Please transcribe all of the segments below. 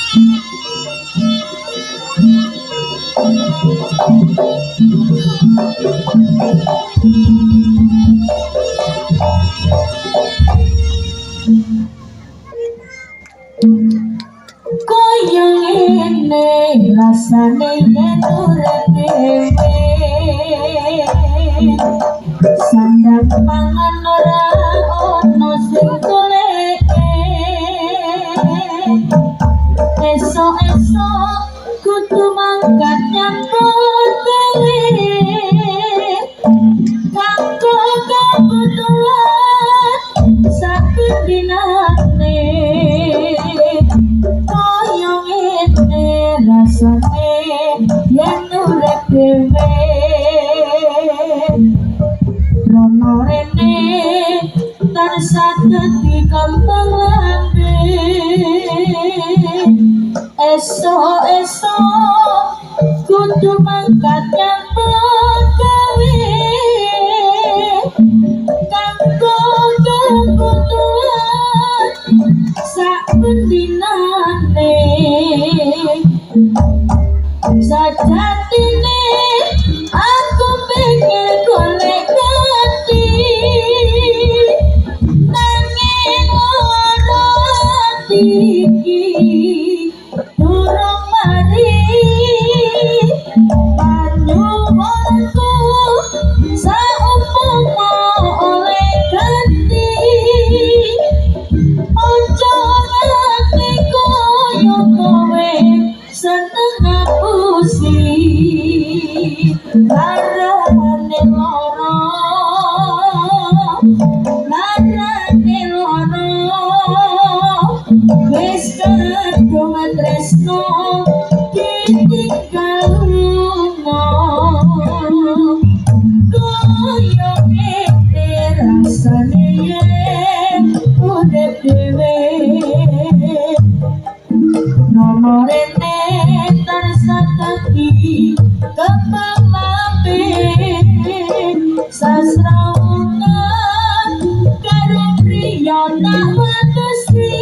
Koyong ini rasane yen urip dhewe sandang pangan ora ono sing goleke esok-esok kudu mangkat nyambut gawe kanggo kebutuhan saben dinane koyong ini rasane yen urip dhewe rono rene tansah dadi kembang lambe esok-esok kudu mangkat nyambut gawe kanggo kebutuhan saben dinane sajatine aku pengen golek ganti nanging ora iki durung mari panyuwunku saumpama oleh ganti ojo nganti koyo kowe seneng ngapusi larane loro wis kadung tresno ditinggal lunga koyo ngene rasane yen urip dhewe nomorene tansah dadi kembang lambe sasraungan karo priya tak wetesi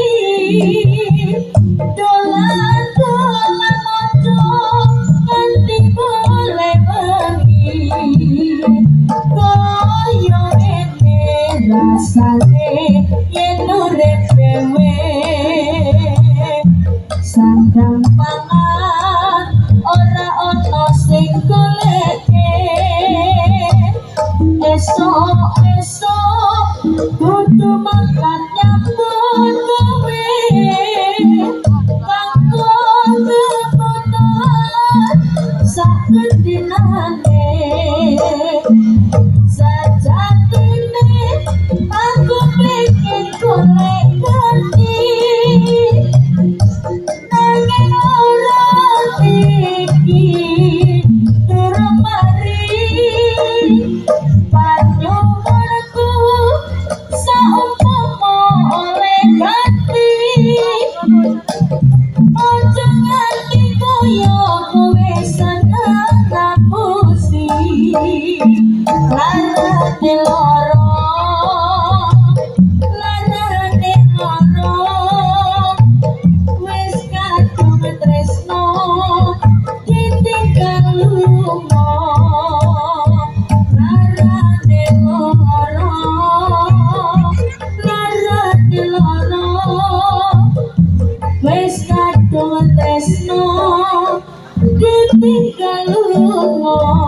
dolan-dolan mojo nganti boleh bengi koyo ngene rasane yen urip dhewe sandang pangan ora ono sing goleke esok-esok kudu mangkat nyambut gawe kanggo kebutuhan saben dinane sajatine aku pengen golek ganti nanging ora iki durung mari panyuwunku saumpama oleh ganti ojo nganti koyo kowe seneng ngapusi larane loro wis kadung tresno ditinggal lunga larane loro wis kadung tresno ditinggal lunga